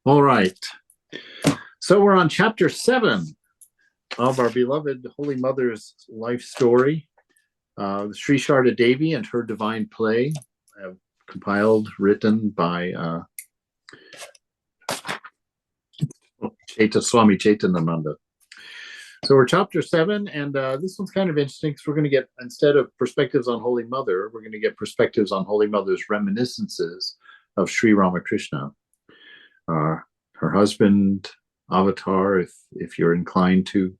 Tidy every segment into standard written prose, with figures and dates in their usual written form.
All right. So we're on chapter 7 of our beloved Holy Mother's life story. Sri Sarada Devi and her divine play, compiled, written by Swami Chetanananda. So we're chapter 7, and this one's kind of interesting because we're going to get, instead of perspectives on Holy Mother, we're going to get perspectives on Holy Mother's reminiscences of Sri Ramakrishna, her husband, avatar, if you're inclined to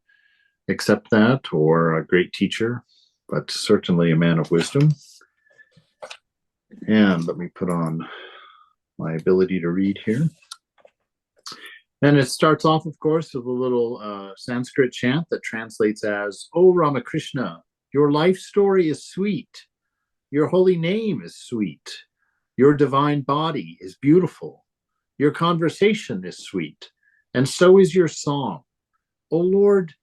accept that, or a great teacher, but certainly a man of wisdom. And let me put on my ability to read here. And it starts off, of course, with a little Sanskrit chant that translates as, "O Ramakrishna, your life story is sweet. Your holy name is sweet. Your divine body is beautiful. Your conversation is sweet. And so is your song. O Lord,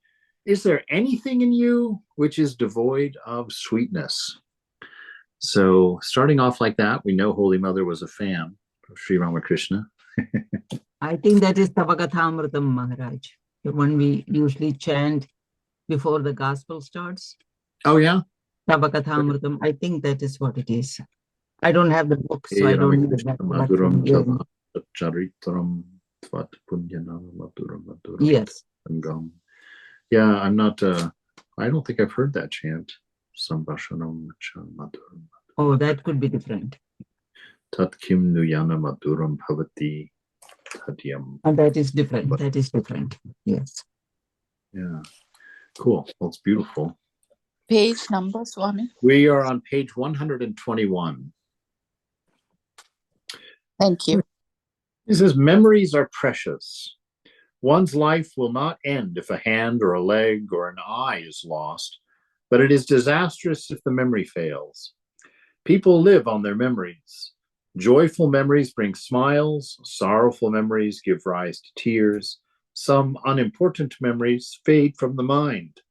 is there anything in you which is devoid of sweetness?" So starting off like that, we know Holy Mother was a fan of Sri Ramakrishna. I think that is Tavakathamritam Maharaj, the one we usually chant before the gospel starts. Oh, yeah? Tavakathamritam. I think that is what it is. I don't have the book, so I don't know exactly. Yes. Yeah, I'm not, I don't think I've heard that chant. Oh, that could be different. Tat kim nuyana maduram bhavati tatyam. And that is different. That is different. Yes. Yeah. Cool. Well, it's beautiful. Page number, Swami? We are on page 121. Thank you. It says, memories are precious. One's life will not end if a hand or a leg or an eye is lost, but it is disastrous if the memory fails. People live on their memories. Joyful memories bring smiles, sorrowful memories give rise to tears. Some unimportant memories fade from the mind,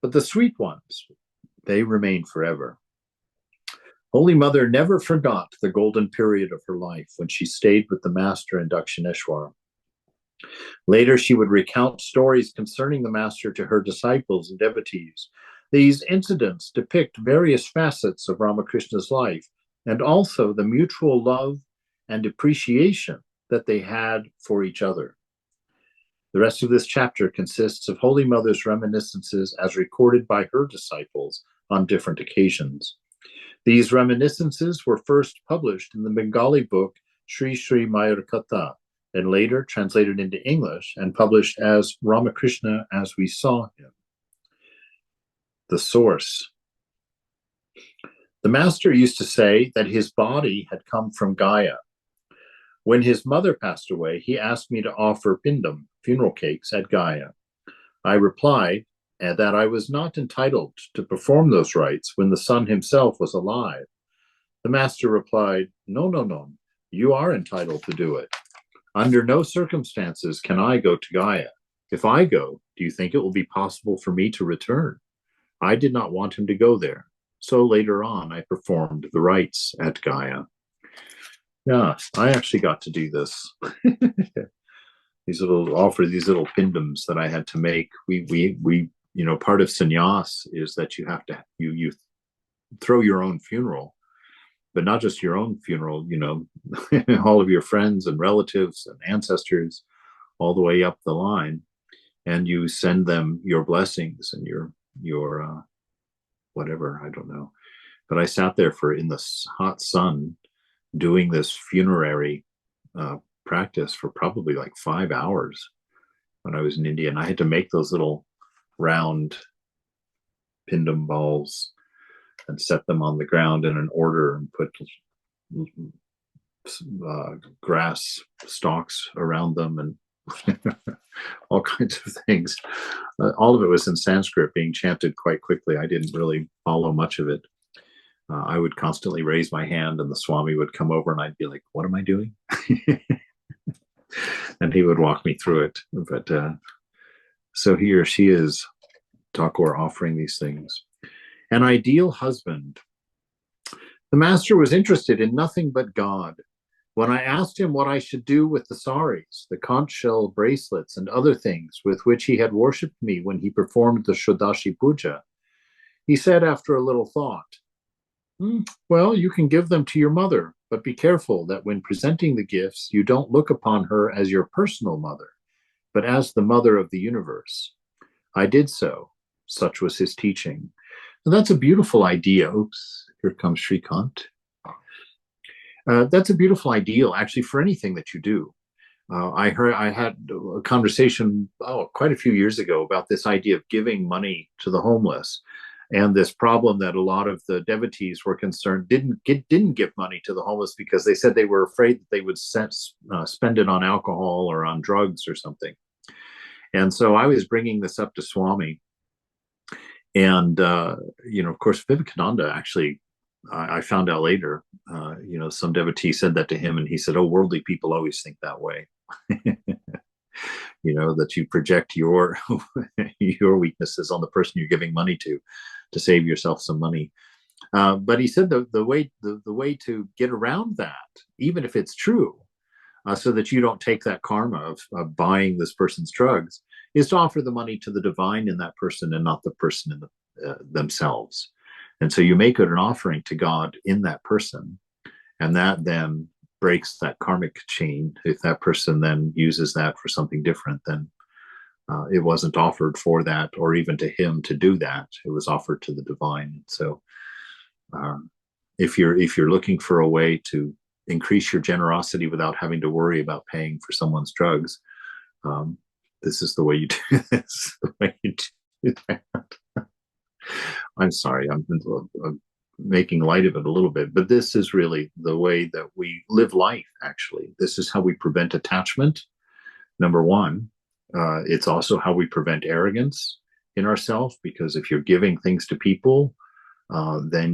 but the sweet ones, they remain forever. Holy Mother never forgot the golden period of her life when she stayed with the Master in Dakshineshwar. Later, she would recount stories concerning the Master to her disciples and devotees. These incidents depict various facets of Ramakrishna's life, and also the mutual love and appreciation that they had for each other. The rest of this chapter consists of Holy Mother's reminiscences as recorded by her disciples on different occasions. These reminiscences were first published in the Bengali book Sri Sri Mayur Katha, and later translated into English and published as Ramakrishna as We Saw Him. The source. The Master used to say that his body had come from Gaya. When his mother passed away, he asked me to offer pindam, funeral cakes, at Gaya. I replied that I was not entitled to perform those rites when the son himself was alive. The Master replied, No, you are entitled to do it. Under no circumstances can I go to Gaya. If I go, do you think it will be possible for me to return? I did not want him to go there. So later on, I performed the rites at Gaya. Yeah, I actually got to do this. These little pindams that I had to make. We part of sannyas is that you have to you throw your own funeral, but not just your own funeral. All of your friends and relatives and ancestors, all the way up the line, and you send them your blessings and your whatever, I don't know. But I sat there in the hot sun doing this funerary practice for probably like 5 hours when I was in India. And I had to make those little round pindam balls and set them on the ground in an order and put grass stalks around them and all kinds of things. All of it was in Sanskrit, being chanted quite quickly. I didn't really follow much of it. I would constantly raise my hand, and the Swami would come over, and I'd be like, "What am I doing?" And he would walk me through it. But so here she is, Thakur, offering these things. An ideal husband. The Master was interested in nothing but God. When I asked him what I should do with the saris, the conch shell bracelets, and other things with which he had worshipped me when he performed the Shodashi Puja, he said after a little thought, well, you can give them to your mother, but be careful that when presenting the gifts, you don't look upon her as your personal mother, but as the mother of the universe. I did so. Such was his teaching. And that's a beautiful idea. Oops, here comes Shrikant. That's a beautiful ideal, actually, for anything that you do. I had a conversation quite a few years ago about this idea of giving money to the homeless, and this problem that a lot of the devotees were concerned didn't give money to the homeless because they said they were afraid that they would spend it on alcohol or on drugs or something. And so I was bringing this up to Swami, and of course, Vivekananda actually. I found out later, some devotee said that to him, and he said, "Oh, worldly people always think that way." That you project your weaknesses on the person you're giving money to save yourself some money. But he said the way to get around that, even if it's true, so that you don't take that karma of buying this person's drugs, is to offer the money to the divine in that person and not the person in themselves. And so you make it an offering to God in that person, and that then breaks that karmic chain. If that person then uses that for something different, then it wasn't offered for that, or even to him to do that. It was offered to the divine. So if you're looking for a way to increase your generosity without having to worry about paying for someone's drugs, this is the way you do this. The way you do that. I'm sorry, I'm making light of it a little bit, but this is really the way that we live life, actually. This is how we prevent attachment, number one. It's also how we prevent arrogance in ourselves, because if you're giving things to people, then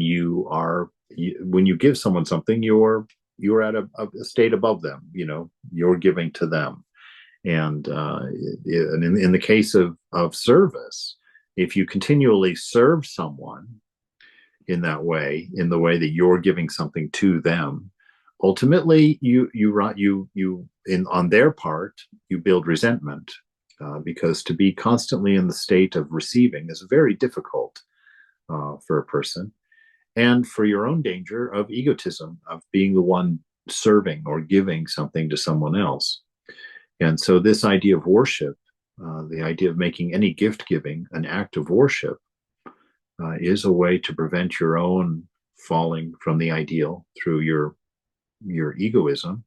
when you give someone something, you're at a state above them, you're giving to them. And in the case of service, if you continually serve someone in that way, in the way that you're giving something to them, ultimately on their part, you build resentment, because to be constantly in the state of receiving is very difficult for a person, and for your own danger of egotism, of being the one serving or giving something to someone else. And so this idea of worship, the idea of making any gift giving an act of worship, is a way to prevent your own falling from the ideal through your egoism,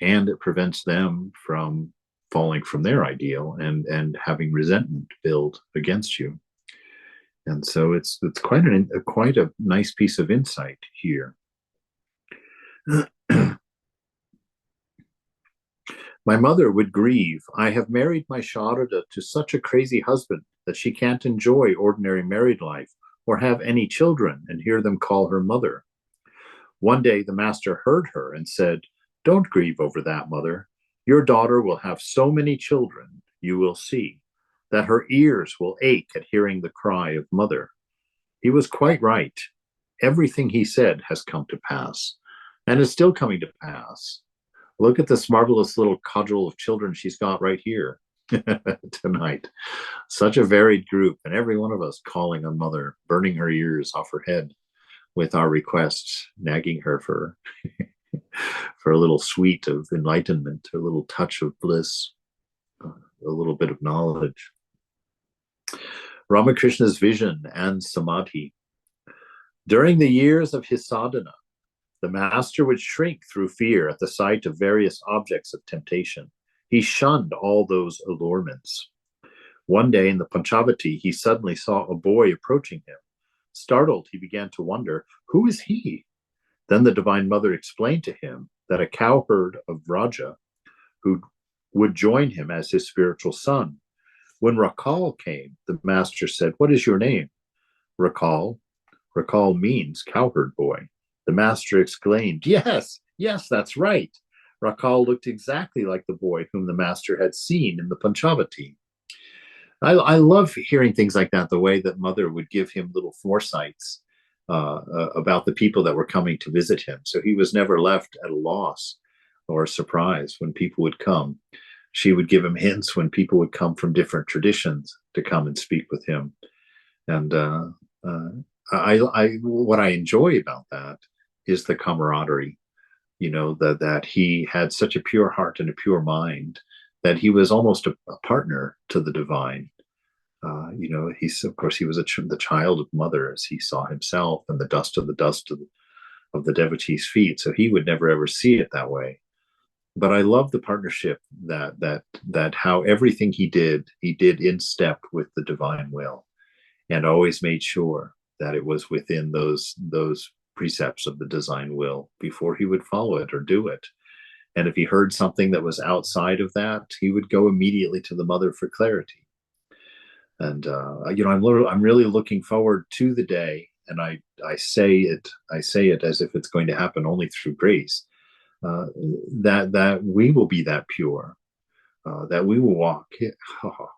and it prevents them from falling from their ideal and having resentment build against you. And so it's quite a nice piece of insight here. My mother would grieve. I have married my Sarada to such a crazy husband that she can't enjoy ordinary married life or have any children and hear them call her mother. One day the master heard her and said, "Don't grieve over that, mother. Your daughter will have so many children, you will see, that her ears will ache at hearing the cry of mother." He was quite right. Everything he said has come to pass, and is still coming to pass. Look at this marvelous little cudgel of children she's got right here tonight. Such a varied group, and every one of us calling on mother, burning her ears off her head with our requests, nagging her for for a little sweet of enlightenment, a little touch of bliss, a little bit of knowledge. Ramakrishna's vision and samadhi. During the years of his sadhana, the master would shrink through fear at the sight of various objects of temptation. He shunned all those allurements. One day in the Panchavati, he suddenly saw a boy approaching him. Startled, he began to wonder, who is he? Then the Divine Mother explained to him that a cowherd of Raja who would join him as his spiritual son. When Rakal came, the master said, "What is your name?" Rakal. Rakal means cowherd boy. The master exclaimed, yes, that's right. Rakal looked exactly like the boy whom the master had seen in the Panchavati. I love hearing things like that, the way that mother would give him little foresights about the people that were coming to visit him. So he was never left at a loss or a surprise when people would come. She would give him hints when people would come from different traditions to come and speak with him. And what I enjoy about that is the camaraderie, that he had such a pure heart and a pure mind that he was almost a partner to the divine. He's, of course, he was the child of mother, as he saw himself, and the dust of the devotee's feet. So he would never ever see it that way. But I love the partnership that how everything he did in step with the divine will, and always made sure that it was within those precepts of the design will before he would follow it or do it. And if he heard something that was outside of that, he would go immediately to the mother for clarity. And I'm really looking forward to the day, and I say it as if it's going to happen only through grace, that we will be that pure, that we will walk. Oh,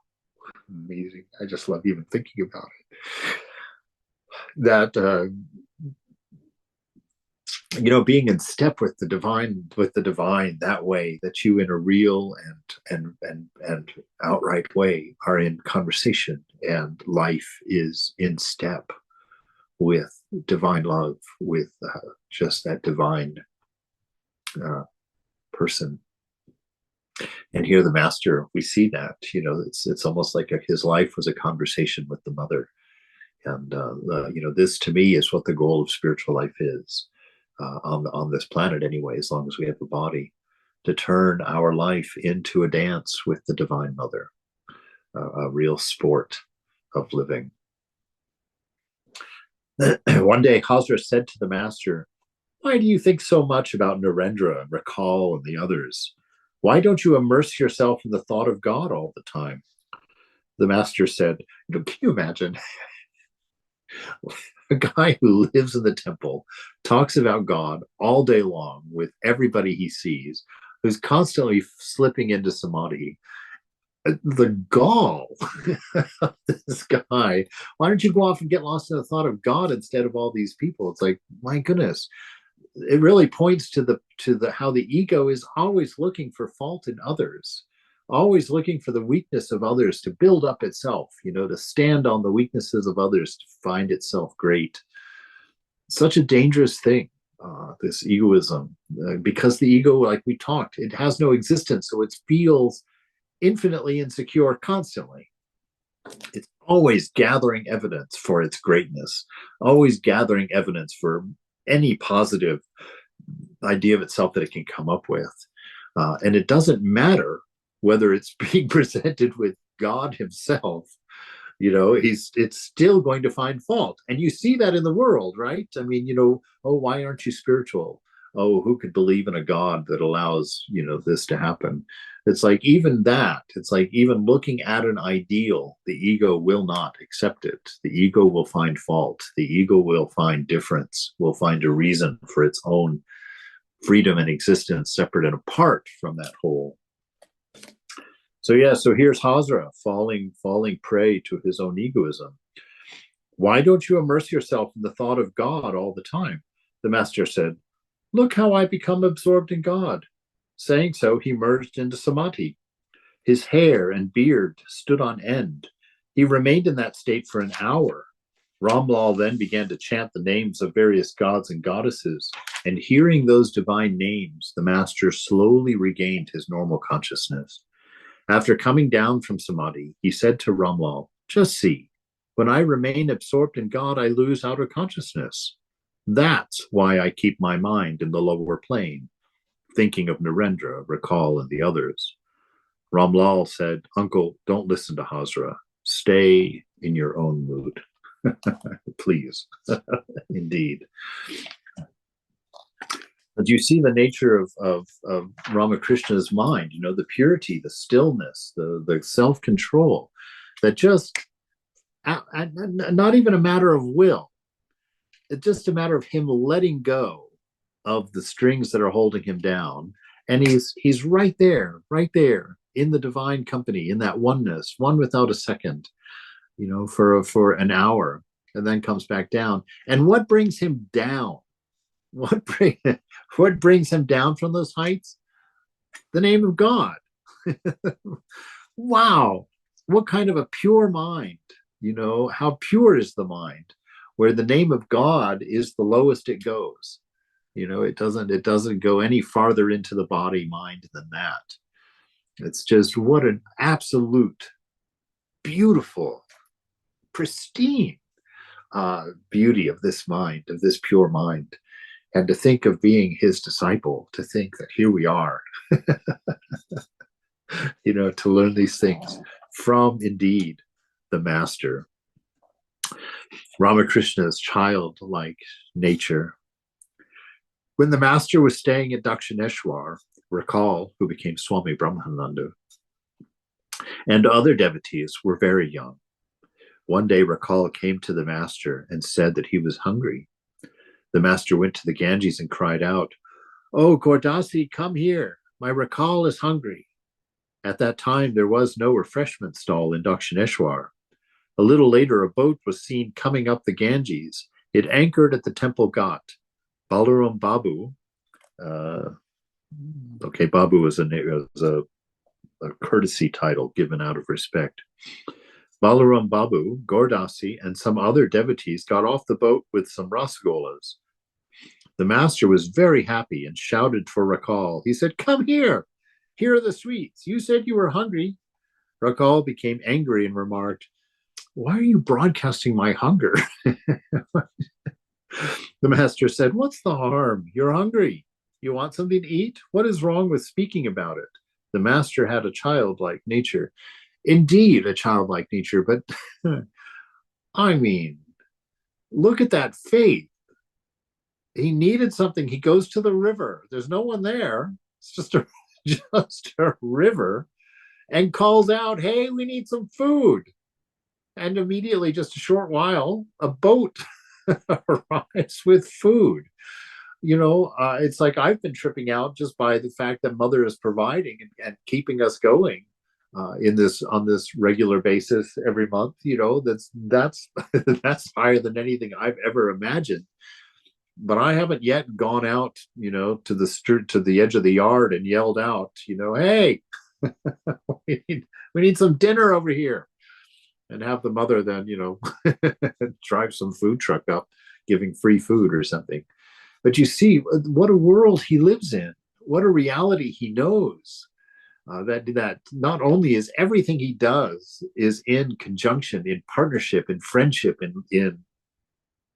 amazing! I just love even thinking about it. That being in step with the divine that way, that you in a real and outright way are in conversation, and life is in step with divine love, with just that divine person. And here the master, we see that, it's almost like his life was a conversation with the mother. And this to me is what the goal of spiritual life is. On this planet anyway, as long as we have a body, to turn our life into a dance with the Divine Mother, a real sport of living. One day, Hazra said to the master, "Why do you think so much about Narendra, Rakal, and the others? Why don't you immerse yourself in the thought of God all the time?" The master said, "Can you imagine?" A guy who lives in the temple, talks about God all day long with everybody he sees, who's constantly slipping into samadhi. The gall of this guy. Why don't you go off and get lost in the thought of God instead of all these people? It's like, my goodness. It really points to the how the ego is always looking for fault in others, always looking for the weakness of others to build up itself, to stand on the weaknesses of others to find itself great. Such a dangerous thing, this egoism, because the ego, like we talked, it has no existence, so it feels infinitely insecure constantly. It's always gathering evidence for its greatness, always gathering evidence for any positive idea of itself that it can come up with. And it doesn't matter whether it's being presented with God himself, it's still going to find fault. And you see that in the world, right? I mean, oh, why aren't you spiritual? Oh, who could believe in a God that allows, this to happen? It's like even that, it's like even looking at an ideal, the ego will not accept it. The ego will find fault. The ego will find difference, will find a reason for its own freedom and existence separate and apart from that whole. So here's Hazra falling prey to his own egoism. "Why don't you immerse yourself in the thought of God all the time?" The master said, "Look how I become absorbed in God." Saying so, he merged into samadhi. His hair and beard stood on end. He remained in that state for an hour. Ramlal then began to chant the names of various gods and goddesses, and hearing those divine names, the master slowly regained his normal consciousness. After coming down from samadhi, he said to Ramlal, "Just see, when I remain absorbed in God, I lose outer consciousness. That's why I keep my mind in the lower plane, thinking of Narendra, Rakal, and the others." Ramlal said, "Uncle, don't listen to Hazra. Stay in your own mood." Please. Indeed. But you see the nature of Ramakrishna's mind, the purity, the stillness, the self-control, that just, not even a matter of will, it's just a matter of him letting go of the strings that are holding him down. And he's right there in the divine company, in that oneness, one without a second, for an hour, and then comes back down. And what brings him down? What brings him down from those heights? the name of God. Wow, what kind of a pure mind, how pure is the mind, where the name of God is the lowest it goes. It doesn't go any farther into the body mind than that. It's just what an absolute beautiful, pristine beauty of this mind, of this pure mind. And to think of being his disciple, to think that here we are, to learn these things from, indeed, the master. Ramakrishna's childlike nature. When the master was staying at Dakshineshwar, Rakal, who became Swami Brahmananda, and other devotees were very young. One day, Rakal came to the master and said that he was hungry. The master went to the Ganges and cried out, "Oh, Gordasi, come here. My Rakal is hungry." At that time, there was no refreshment stall in Dakshineshwar. A little later, a boat was seen coming up the Ganges. It anchored at the temple ghat. Balaram Babu, Babu is a courtesy title given out of respect. Balaram Babu, Gordasi, and some other devotees got off the boat with some rasgolas. The master was very happy and shouted for Rakal. He said, "Come here. Here are the sweets. You said you were hungry." Rakal became angry and remarked, "Why are you broadcasting my hunger?" The master said, "What's the harm? You're hungry. You want something to eat? What is wrong with speaking about it?" The master had a childlike nature. Indeed, a childlike nature, but I mean, look at that faith. He needed something. He goes to the river. There's no one there. It's just a river, and calls out, "Hey, we need some food." And immediately, just a short while, a boat arrives with food. It's like I've been tripping out just by the fact that Mother is providing and keeping us going on this regular basis every month. That's that's higher than anything I've ever imagined. But I haven't yet gone out, to the edge of the yard and yelled out, "Hey, we need some dinner over here," and have the mother then, drive some food truck up, giving free food or something. But you see what a world he lives in, what a reality he knows. That not only is everything he does is in conjunction, in partnership, in friendship, in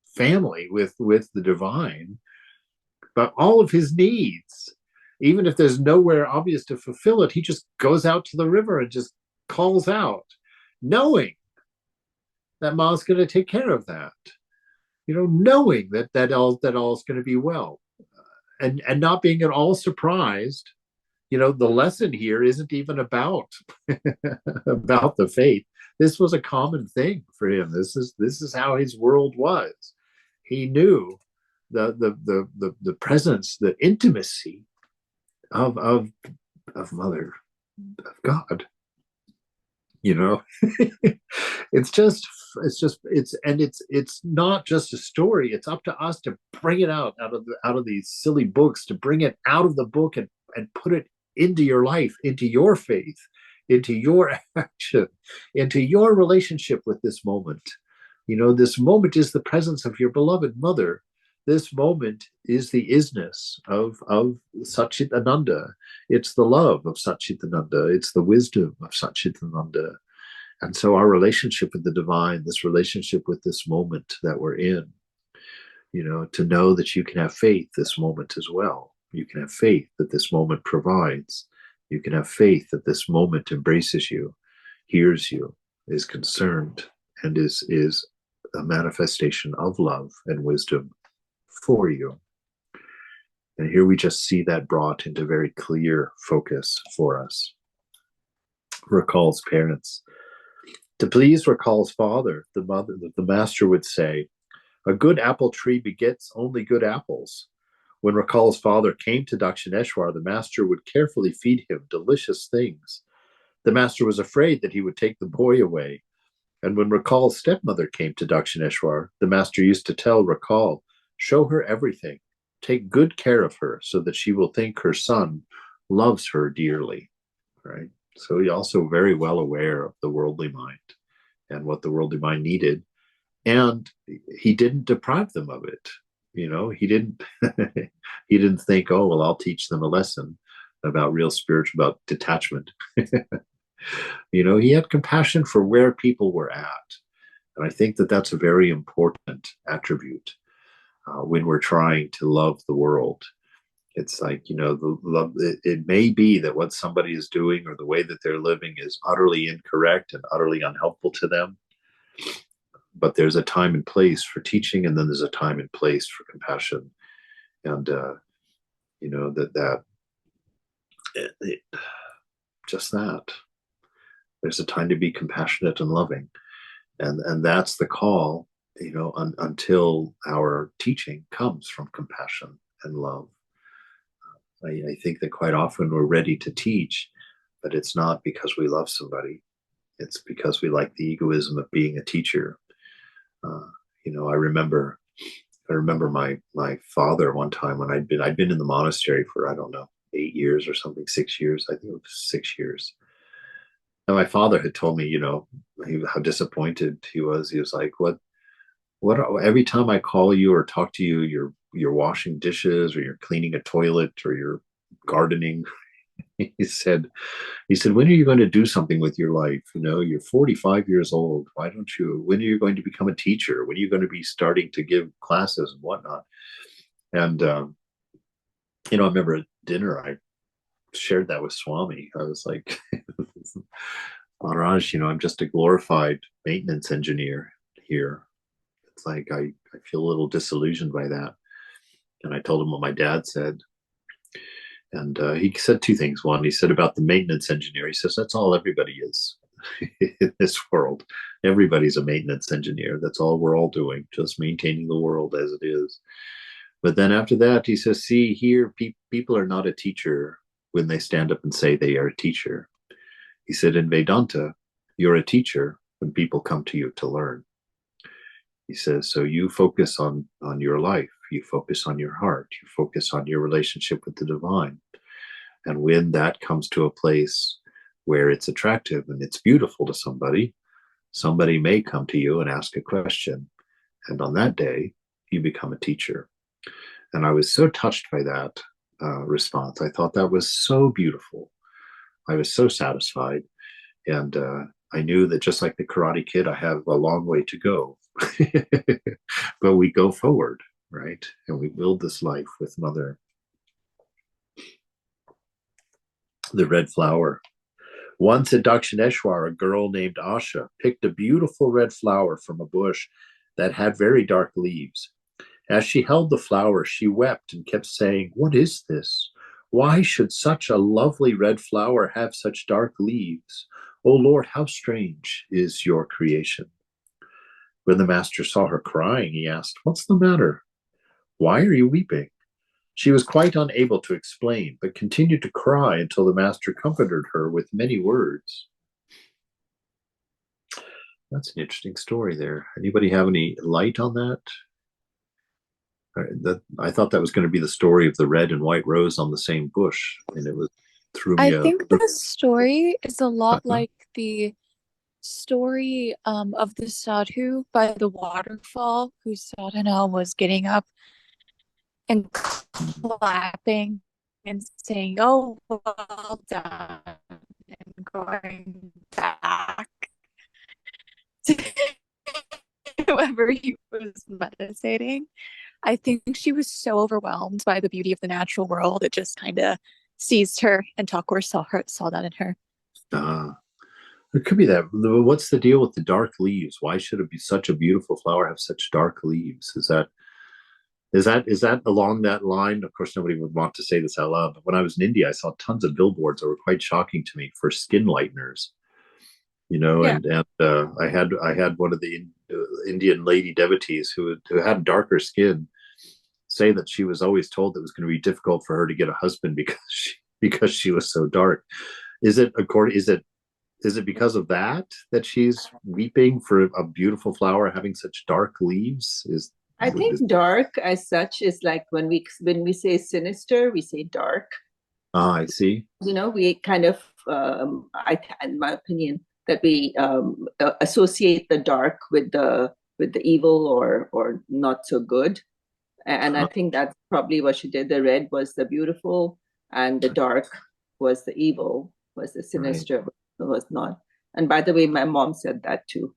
family with the divine, but all of his needs, even if there's nowhere obvious to fulfill it, he just goes out to the river and just calls out, knowing that Ma's going to take care of that, knowing that all is going to be well, and not being at all surprised. The lesson here isn't even about about the faith. This was a common thing for him. This is how his world was. He knew the presence, the intimacy of Mother, of God. It's not just a story. It's up to us to bring it out of these silly books, to bring it out of the book and put it into your life, into your faith, into your action, into your relationship with this moment. This moment is the presence of your beloved Mother. This moment is the isness of Satchitananda. It's the love of Satchitananda. It's the wisdom of Satchitananda. And so our relationship with the divine, this relationship with this moment that we're in, to know that you can have faith this moment as well. You can have faith that this moment provides. You can have faith that this moment embraces you, hears you, is concerned, and is a manifestation of love and wisdom for you. And here we just see that brought into very clear focus for us. Rakal's parents. To please Rakal's father, the master would say, "A good apple tree begets only good apples." When Rakal's father came to Dakshineshwar, the master would carefully feed him delicious things. The master was afraid that he would take the boy away. And when Rakal's stepmother came to Dakshineshwar, the master used to tell Rakal, "Show her everything. Take good care of her so that she will think her son loves her dearly, right? So he's also very well aware of the worldly mind and what the worldly mind needed. And he didn't deprive them of it. He didn't he didn't think, oh, well, I'll teach them a lesson about real spiritual, about detachment. He had compassion for where people were at. And I think that that's a very important attribute when we're trying to love the world. It's like, it may be that what somebody is doing or the way that they're living is utterly incorrect and utterly unhelpful to them. But there's a time and place for teaching, and then there's a time and place for compassion. And, just that. There's a time to be compassionate and loving. And that's the call, until our teaching comes from compassion and love. I think that quite often we're ready to teach, but it's not because we love somebody. It's because we like the egoism of being a teacher. I remember my father one time when I'd been in the monastery for, I don't know, 8 years or something, 6 years. I think it was 6 years. And my father had told me, how disappointed he was. He was like, what, every time I call you or talk to you, you're washing dishes or you're cleaning a toilet or you're gardening. He said, when are you going to do something with your life? You're 45 years old. When are you going to become a teacher? When are you going to be starting to give classes and whatnot? And, I remember at dinner, I shared that with Swami. I was like, Maharaj, I'm just a glorified maintenance engineer here. It's like, I feel a little disillusioned by that. And I told him what my dad said. And he said two things. One, he said about the maintenance engineer. He says, that's all everybody is in this world. Everybody's a maintenance engineer. That's all we're all doing, just maintaining the world as it is. But then after that, he says, see, here, people are not a teacher when they stand up and say they are a teacher. He said, in Vedanta, you're a teacher when people come to you to learn. He says, so you focus on your life. You focus on your heart. You focus on your relationship with the divine. And when that comes to a place where it's attractive and it's beautiful to somebody may come to you and ask a question. And on that day, you become a teacher. And I was so touched by that response. I thought that was so beautiful. I was so satisfied. And I knew that just like the Karate Kid, I have a long way to go. But we go forward, right? And we build this life with Mother. The red flower. Once at Dakshineshwar, a girl named Asha picked a beautiful red flower from a bush that had very dark leaves. As she held the flower, she wept and kept saying, what is this? Why should such a lovely red flower have such dark leaves? Oh Lord, how strange is your creation. When the master saw her crying, he asked, what's the matter? Why are you weeping? She was quite unable to explain, but continued to cry until the master comforted her with many words. That's an interesting story there. Anybody have any light on that? I thought that was going to be the story of the red and white rose on the same bush, and it was through me. I think the story is a lot like the story of the sadhu by the waterfall, whose sadhana was getting up and clapping and saying, oh, well done, and going back to whoever he was meditating. I think she was so overwhelmed by the beauty of the natural world, it just kind of seized her, and Thakur saw that in her. It could be that. What's the deal with the dark leaves? Why should it be such a beautiful flower have such dark leaves? Is that along that line? Of course, nobody would want to say this out loud, but when I was in India, I saw tons of billboards that were quite shocking to me for skin lighteners. Yeah. And I had one of the Indian lady devotees who had darker skin say that she was always told that it was going to be difficult for her to get a husband because she was so dark. Is it because of that she's weeping for a beautiful flower having such dark leaves? I think dark as such is like when we say sinister, we say dark. Ah, I see. We kind of, in my opinion, that we associate the dark with the evil or not so good. And I think that's probably what she did. The red was the beautiful, and the dark was the evil, was the sinister, was not. And by the way, my mom said that too.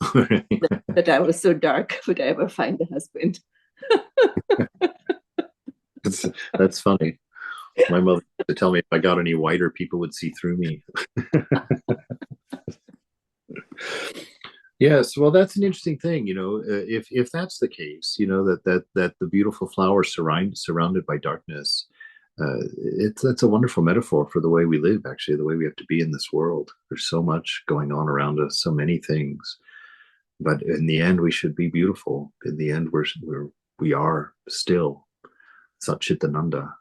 that I was so dark, would I ever find a husband? That's funny. My mother used to tell me if I got any whiter, people would see through me. Yes, well, that's an interesting thing. If that's the case, that the beautiful flower surrounded by darkness, that's a wonderful metaphor for the way we live. Actually, the way we have to be in this world. There's so much going on around us, so many things, but in the end, we should be beautiful. In the end, we are still Satchitananda.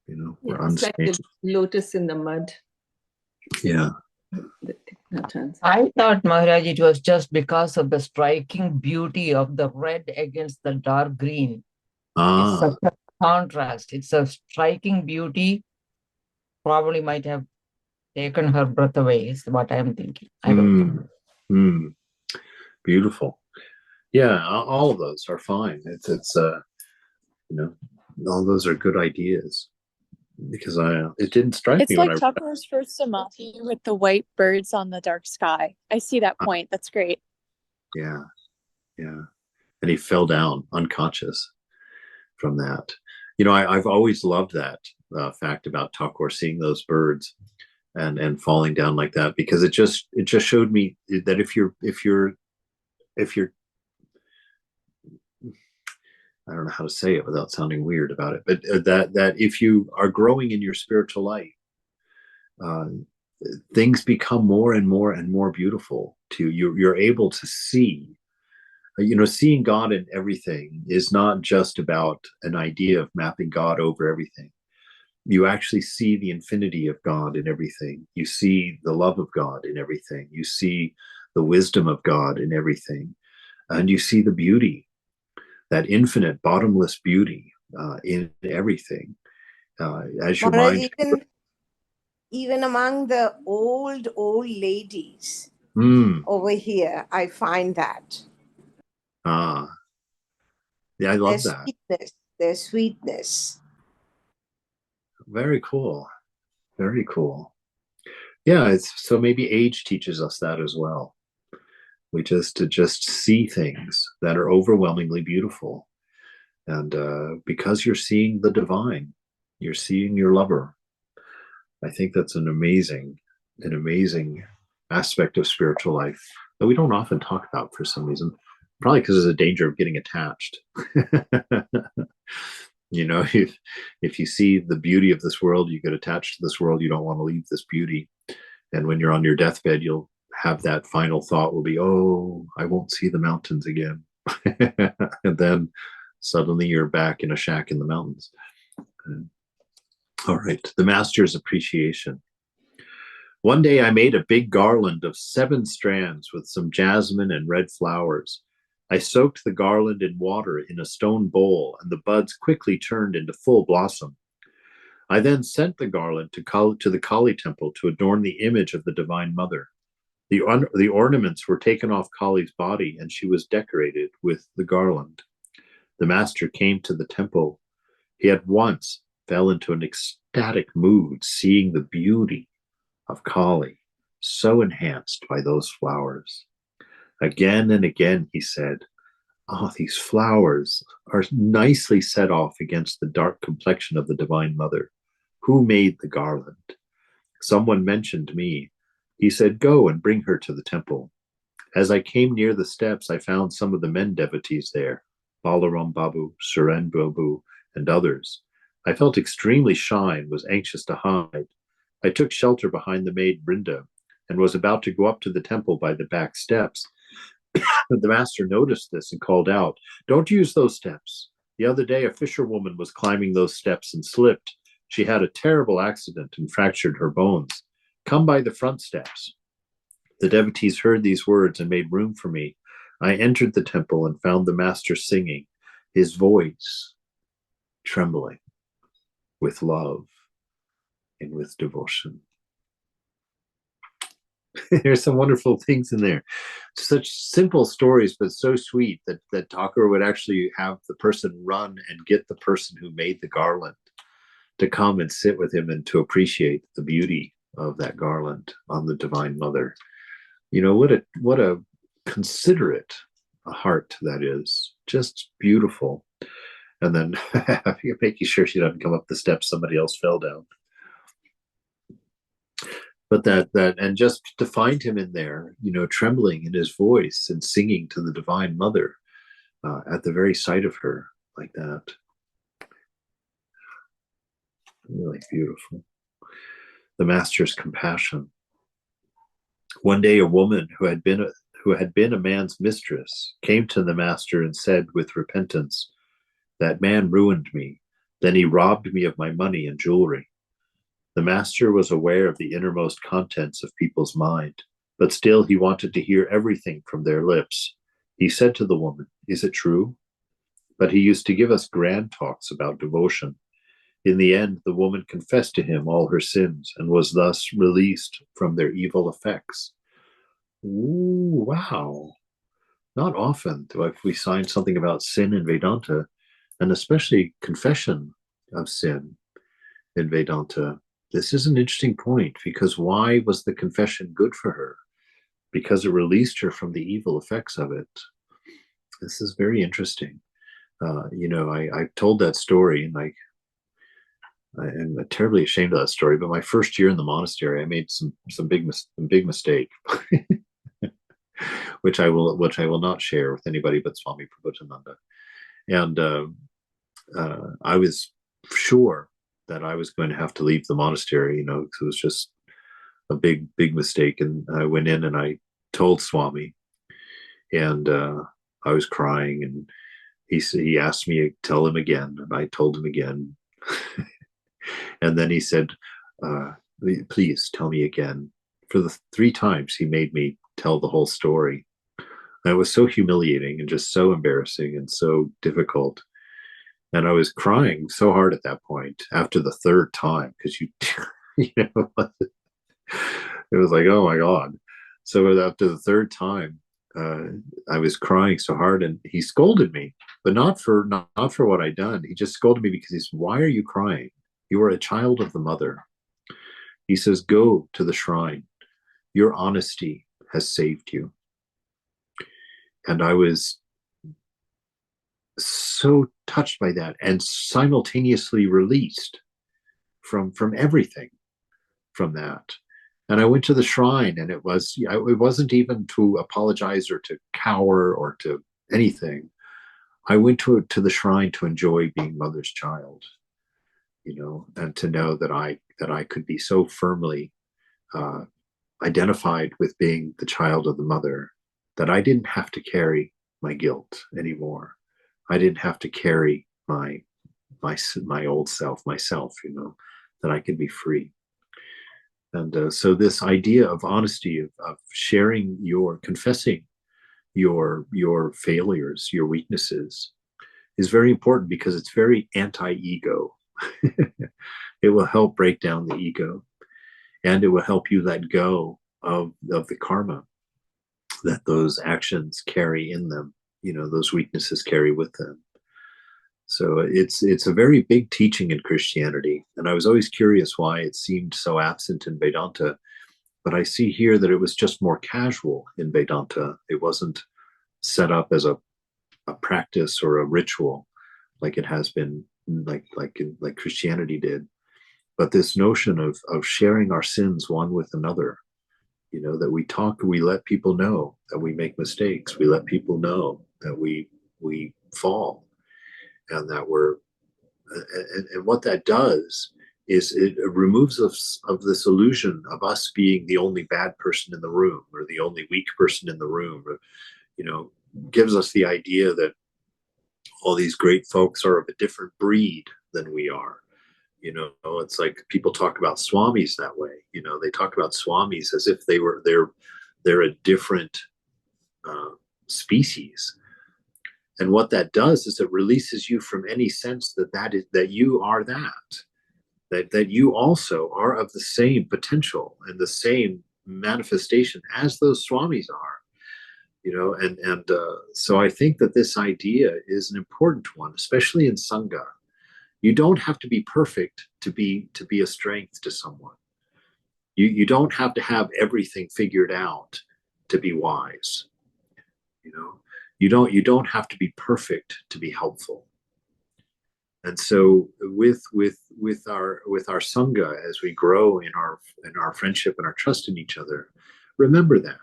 We're It's like unstained. the lotus in the mud. Yeah. I thought, Maharaj, it was just because of the striking beauty of the red against the dark green. It's such a contrast. It's a striking beauty. Probably might have taken her breath away, is what I'm thinking. I don't know. Beautiful. Yeah, all of those are fine. It's all those are good ideas. Because it didn't strike It's me like when Thakur's first samadhi with the white birds on the dark sky. I see that point. That's great. Yeah. And he fell down unconscious from that. I've always loved that fact about Thakur, seeing those birds and falling down like that, because it just showed me that if you're I don't know how to say it without sounding weird about it, but that if you are growing in your spiritual life, things become more and more and more beautiful to you. You're able to see, seeing God in everything is not just about an idea of mapping God over everything. You actually see the infinity of God in everything. You see the love of God in everything. You see the wisdom of God in everything. And you see the beauty, that infinite, bottomless beauty in everything. As your Maharaj, mind... even among the old ladies over here, I find that. Yeah, I love that. Their sweetness. Very cool. Very cool. Yeah, so maybe age teaches us that as well. We to just see things that are overwhelmingly beautiful. And because you're seeing the divine, you're seeing your lover. I think that's an amazing aspect of spiritual life that we don't often talk about for some reason. Probably because there's a danger of getting attached. If you see the beauty of this world, you get attached to this world, you don't want to leave this beauty. And when you're on your deathbed, you'll have that final thought will be, oh, I won't see the mountains again. And then suddenly you're back in a shack in the mountains. All right, the master's appreciation. One day I made a big garland of 7 strands with some jasmine and red flowers. I soaked the garland in water in a stone bowl, and the buds quickly turned into full blossom. I then sent the garland to the Kali temple to adorn the image of the Divine Mother. The ornaments were taken off Kali's body, and she was decorated with the garland. The master came to the temple. He at once fell into an ecstatic mood, seeing the beauty of Kali, so enhanced by those flowers. Again and again he said, "Oh, these flowers are nicely set off against the dark complexion of the Divine Mother. Who made the garland?" Someone mentioned me. He said, "Go and bring her to the temple." As I came near the steps, I found some of the men devotees there, Balaram Babu, Suren Babu, and others. I felt extremely shy and was anxious to hide. I took shelter behind the maid Brinda and was about to go up to the temple by the back steps. The master noticed this and called out, "Don't use those steps. The other day a fisherwoman was climbing those steps and slipped. She had a terrible accident and fractured her bones. Come by the front steps." The devotees heard these words and made room for me. I entered the temple and found the master singing, his voice trembling with love. and with devotion. There's some wonderful things in there. Such simple stories, but so sweet that Thakur would actually have the person run and get the person who made the garland to come and sit with him and to appreciate the beauty of that garland on the Divine Mother. You know, what a considerate heart that is. Just beautiful. And then making sure she doesn't come up the steps somebody else fell down. But that and just to find him in there, you know, trembling in his voice and singing to the Divine Mother at the very sight of her like that. Really beautiful. The Master's compassion. One day, a woman who had been a man's mistress came to the Master and said with repentance, "That man ruined me. Then he robbed me of my money and jewelry." The Master was aware of the innermost contents of people's mind, but still he wanted to hear everything from their lips. He said to the woman, "Is it true?" But he used to give us grand talks about devotion. In the end, the woman confessed to him all her sins and was thus released from their evil effects. Ooh, wow. Not often do we find something about sin in Vedanta, and especially confession of sin in Vedanta. This is an interesting point, because why was the confession good for her? Because it released her from the evil effects of it. This is very interesting. You know, I told that story, and I'm terribly ashamed of that story. But my first year in the monastery, I made some big mistake, which I will not share with anybody but Swami Chetanananda. And I was sure that I was going to have to leave the monastery, you know, because it was just a big mistake. And I went in and I told Swami, and I was crying, and he asked me to tell him again, and I told him again. And then he said, "Please tell me again." For the 3 times he made me tell the whole story. And it was so humiliating and just so embarrassing and so difficult. And I was crying so hard at that point after the 3rd time, because you know, it was like, oh my God. So after the 3rd time, I was crying so hard, and he scolded me, but not for what I'd done. He just scolded me because he said, "Why are you crying? You are a child of the Mother." He says, "Go to the shrine. Your honesty has saved you." And I was so touched by that, and simultaneously released from everything from that. And I went to the shrine, and it wasn't even to apologize or to cower or to anything. I went to the shrine to enjoy being Mother's child, you know, and to know that I could be so firmly identified with being the child of the Mother that I didn't have to carry my guilt anymore. I didn't have to carry my old self, myself, you know, that I could be free. And so this idea of honesty, of sharing confessing your failures, your weaknesses, is very important, because it's very anti-ego. It will help break down the ego, and it will help you let go of the karma that those actions carry in them, you know, those weaknesses carry with them. So it's a very big teaching in Christianity, and I was always curious why it seemed so absent in Vedanta. But I see here that it was just more casual in Vedanta. It wasn't set up as a practice or a ritual like it has been, like Christianity did. But this notion of sharing our sins one with another, you know, that we let people know that we make mistakes. We let people know that we fall, and that and what that does is it removes us of this illusion of us being the only bad person in the room, or the only weak person in the room, or, you know, gives us the idea that all these great folks are of a different breed than we are. You know, it's like people talk about swamis that way. You know, they talk about swamis as if they're a different species. And what that does is it releases you from any sense that you are that. that you also are of the same potential and the same manifestation as those swamis are, and so I think that this idea is an important one, especially in sangha. You don't have to be perfect to be a strength to someone. You don't have to have everything figured out to be wise. You don't have to be perfect to be helpful. And so with our sangha, as we grow in our friendship and our trust in each other, remember that.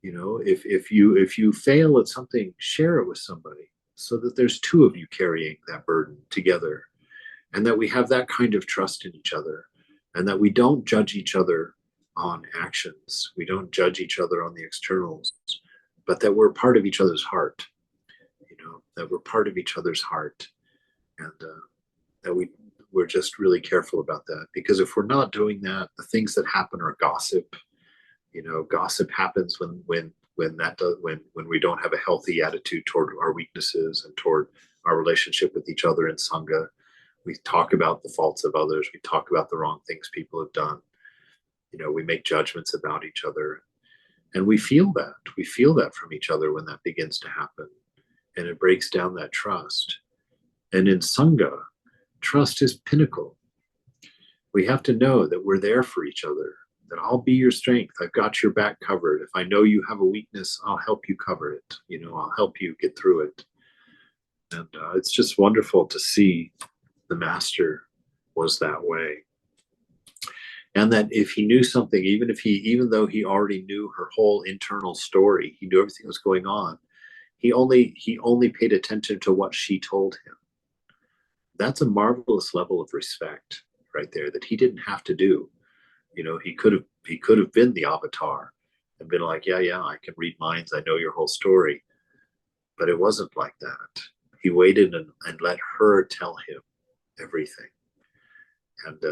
If you fail at something, share it with somebody, so that there's two of you carrying that burden together, and that we have that kind of trust in each other, and that we don't judge each other on actions. We don't judge each other on the externals, but that we're part of each other's heart, that we're part of each other's heart, and that we're just really careful about that. Because if we're not doing that, the things that happen are gossip. Gossip happens when we don't have a healthy attitude toward our weaknesses and toward our relationship with each other in sangha. We talk about the faults of others. We talk about the wrong things people have done. We make judgments about each other, and we feel that. We feel that from each other when that begins to happen, and it breaks down that trust. And in sangha, trust is pinnacle. We have to know that we're there for each other, that I'll be your strength. I've got your back covered. If I know you have a weakness, I'll help you cover it. I'll help you get through it. And it's just wonderful to see the master was that way. And that if he knew something, even though he already knew her whole internal story, he knew everything that was going on, he only paid attention to what she told him. That's a marvelous level of respect right there that he didn't have to do. He could have been the avatar and been like, yeah, I can read minds, I know your whole story. But it wasn't like that. He waited and let her tell him everything. And,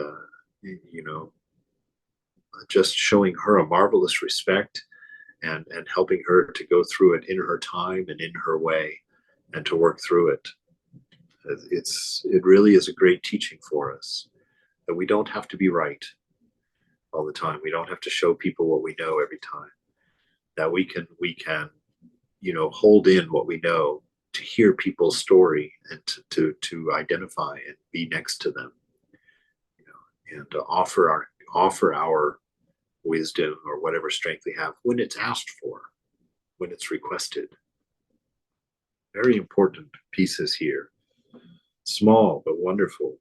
just showing her a marvelous respect and helping her to go through it in her time and in her way, and to work through it. It really is a great teaching for us, that we don't have to be right all the time. We don't have to show people what we know every time. That we can hold in what we know, to hear people's story, and to identify and be next to them, and to offer our wisdom or whatever strength we have when it's asked for, when it's requested. Very important pieces here. Small but wonderful.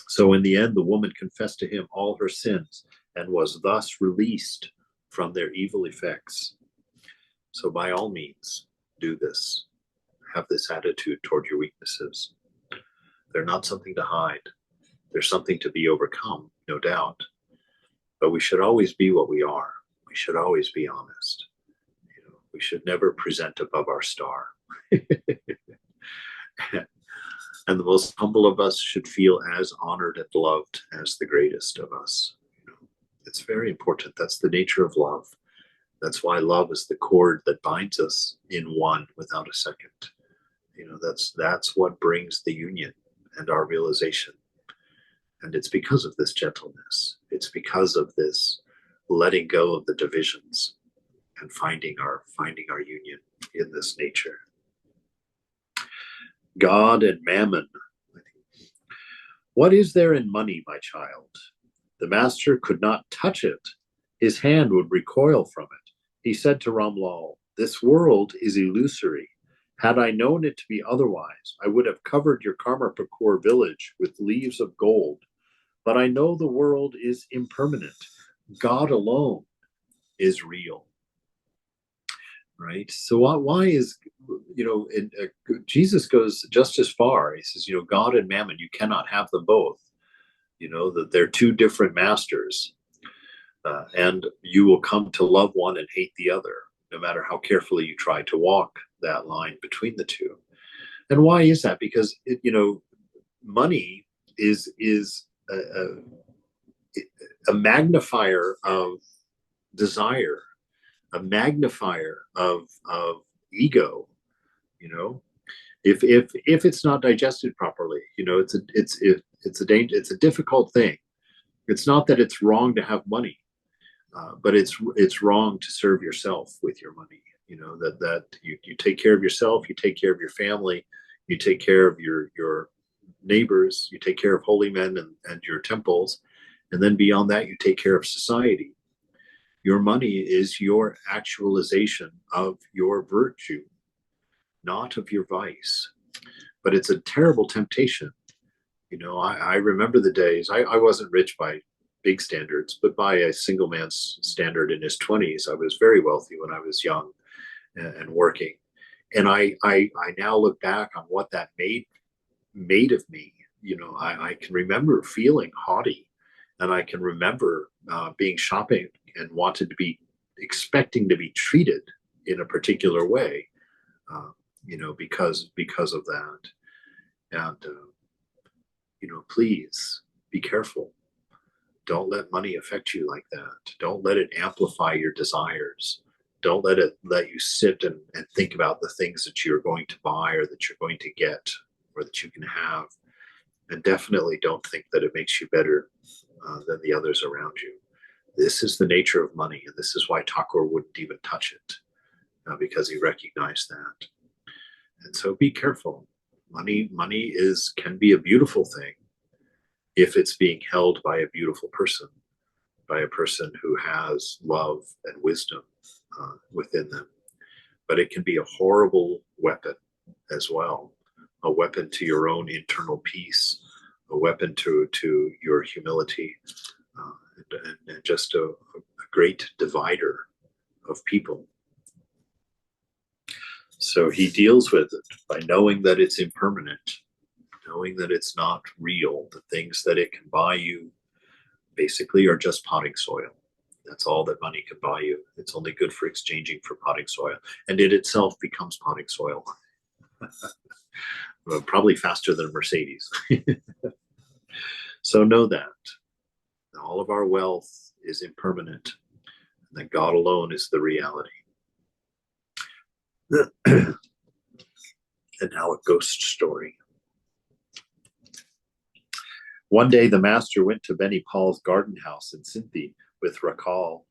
So in the end, the woman confessed to him all her sins and was thus released from their evil effects. So by all means, do this. Have this attitude toward your weaknesses. They're not something to hide. They're something to be overcome, no doubt. But we should always be what we are. We should always be honest. We should never present above our star. And the most humble of us should feel as honored and loved as the greatest of us. It's very important. That's the nature of love. That's why love is the cord that binds us in one without a second. That's what brings the union and our realization. And it's because of this gentleness. It's because of this letting go of the divisions and finding our union in this nature. God and mammon. What is there in money, my child? The master could not touch it. His hand would recoil from it. He said to Ramlal, this world is illusory. Had I known it to be otherwise, I would have covered your Karmapur village with leaves of gold. But I know the world is impermanent. God alone is real. Right? So why is, Jesus goes just as far. He says, God and mammon, you cannot have them both. That they're two different masters. And you will come to love one and hate the other, no matter how carefully you try to walk that line between the two. And why is that? Because, money is a magnifier of desire, a magnifier of ego. If it's not digested properly, It's a difficult thing. It's not that it's wrong to have money, but it's wrong to serve yourself with your money. You know, that you take care of yourself, you take care of your family, you take care of your neighbors, you take care of holy men and your temples, and then beyond that, you take care of society. Your money is your actualization of your virtue, not of your vice. But it's a terrible temptation. You know, I remember the days, I wasn't rich by big standards, but by a single man's standard in his 20s, I was very wealthy when I was young and working. And I now look back on what that made of me. You know, I can remember feeling haughty, and I can remember being shopping and wanted to be expecting to be treated in a particular way, you know, because of that. And you know, please be careful. Don't let money affect you like that. Don't let it amplify your desires. Don't let you sit and think about the things that you're going to buy or that you're going to get or that you can have. And definitely don't think that it makes you better than the others around you. This is the nature of money, and this is why Thakur wouldn't even touch it, because he recognized that. And so be careful. Money can be a beautiful thing if it's being held by a beautiful person, by a person who has love and wisdom within them. But it can be a horrible weapon as well, a weapon to your own internal peace, a weapon to your humility, and just a great divider of people. So he deals with it by knowing that it's impermanent, knowing that it's not real. The things that it can buy you basically are just potting soil. That's all that money can buy you. It's only good for exchanging for potting soil. And it itself becomes potting soil. Well, probably faster than a Mercedes. So know that all of our wealth is impermanent, and that God alone is the reality. And now a ghost story. One day the master went to Benipal's garden house in Sindhi with Rakal.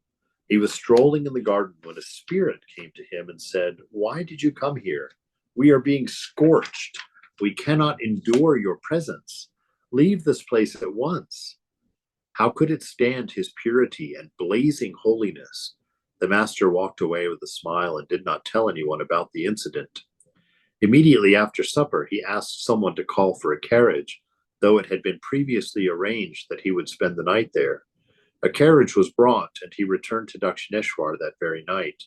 He was strolling in the garden when a spirit came to him and said, "Why did you come here? We are being scorched. We cannot endure your presence. Leave this place at once." How could it stand his purity and blazing holiness? The master walked away with a smile and did not tell anyone about the incident. Immediately after supper, he asked someone to call for a carriage, though it had been previously arranged that he would spend the night there. A carriage was brought, and he returned to Dakshineshwar that very night.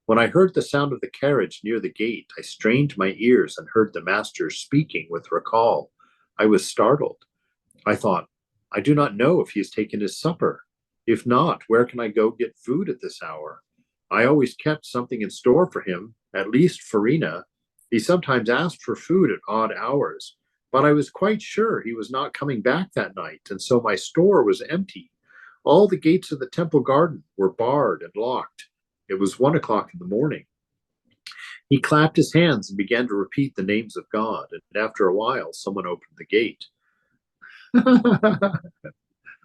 When I heard the sound of the carriage near the gate, I strained my ears and heard the master speaking with Rakal. I was startled. I thought, I do not know if he has taken his supper. If not, where can I go get food at this hour? I always kept something in store for him, at least farina. He sometimes asked for food at odd hours, but I was quite sure he was not coming back that night, and so my store was empty. All the gates of the temple garden were barred and locked. It was 1 o'clock in the morning. He clapped his hands and began to repeat the names of God, and after a while, someone opened the gate.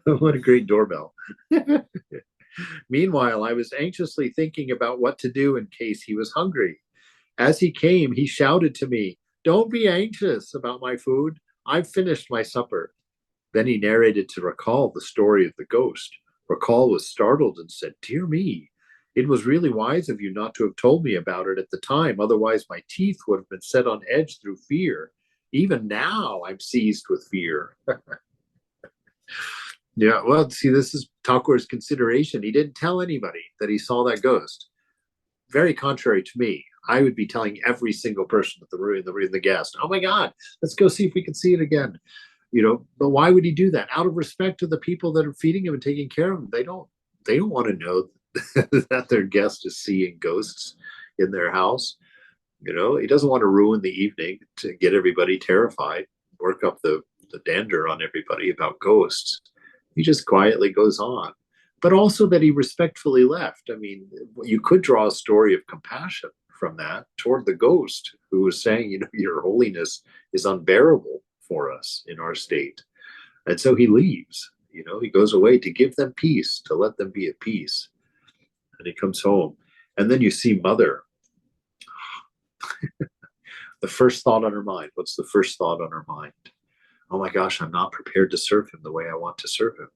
What a great doorbell. Meanwhile, I was anxiously thinking about what to do in case he was hungry. As he came, he shouted to me, "Don't be anxious about my food. I've finished my supper." Then he narrated to Rakal the story of the ghost. Rakal was startled and said, "Dear me, it was really wise of you not to have told me about it at the time. Otherwise, my teeth would have been set on edge through fear. Even now, I'm seized with fear." Yeah, well, see, this is Thakur's consideration. He didn't tell anybody that he saw that ghost. Very contrary to me. I would be telling every single person at the guest, "Oh my God, let's go see if we can see it again." You know, but why would he do that? Out of respect to the people that are feeding him and taking care of him. They don't want to know that their guest is seeing ghosts in their house. You know, he doesn't want to ruin the evening to get everybody terrified, work up the dander on everybody about ghosts. He just quietly goes on. But also that he respectfully left. I mean, you could draw a story of compassion from that toward the ghost who was saying, you know, your holiness is unbearable for us in our state. And so he leaves, he goes away to give them peace, to let them be at peace. And he comes home. And then you see Mother. The first thought on her mind. What's the first thought on her mind? Oh my gosh, I'm not prepared to serve him the way I want to serve him.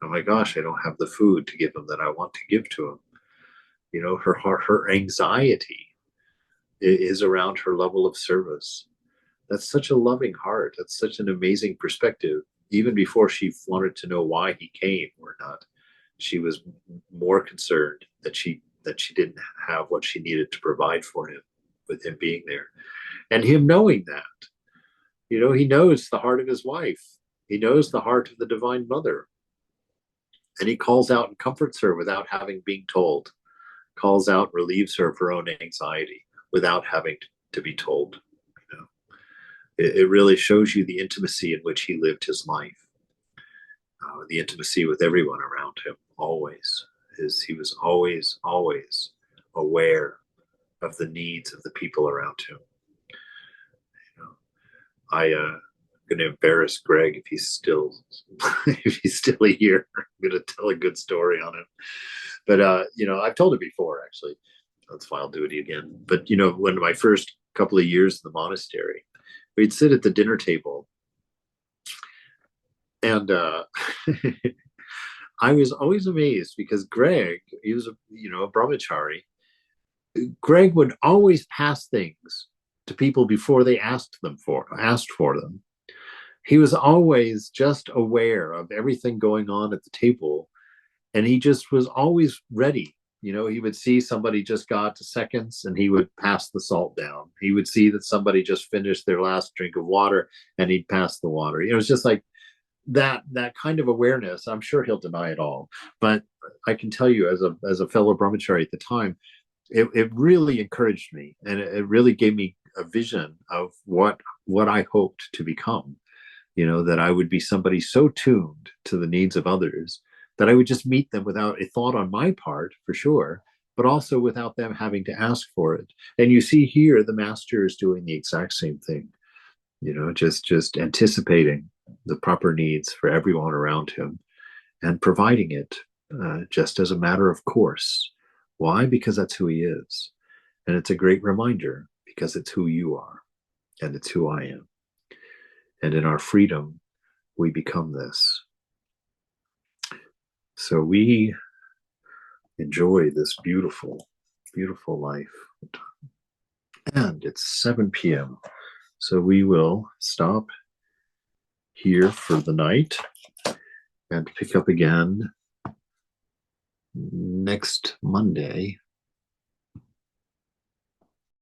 Oh my gosh, I don't have the food to give him that I want to give to him. Her anxiety is around her level of service. That's such a loving heart. That's such an amazing perspective. Even before she wanted to know why he came or not, she was more concerned that she didn't have what she needed to provide for him, with him being there. And him knowing that, he knows the heart of his wife. He knows the heart of the Divine Mother. And he calls out and comforts her without having been told. Calls out, relieves her of her own anxiety without having to be told. It really shows you the intimacy in which he lived his life. The intimacy with everyone around him, always. He was always aware of the needs of the people around him. I'm going to embarrass Greg if he's still here. I'm going to tell a good story on him. But I've told it before, actually. That's why I'll do it again. But when my first couple of years in the monastery, we'd sit at the dinner table, and I was always amazed because Greg, he was a brahmachari. Greg would always pass things to people before they asked for them. He was always just aware of everything going on at the table, and he just was always ready. He would see somebody just got to seconds and he would pass the salt down. He would see that somebody just finished their last drink of water and he'd pass the water. It was just like that kind of awareness. I'm sure he'll deny it all, but I can tell you as a fellow brahmachari at the time, it really encouraged me, and it really gave me a vision of what I hoped to become. That I would be somebody so tuned to the needs of others that I would just meet them without a thought on my part, for sure, but also without them having to ask for it. And you see here, the master is doing the exact same thing, just anticipating the proper needs for everyone around him and providing it just as a matter of course. Why? Because that's who he is. And it's a great reminder, because it's who you are and it's who I am. And in our freedom, we become this. So we enjoy this beautiful, beautiful life. And it's 7 p.m. So we will stop here for the night and pick up again next Monday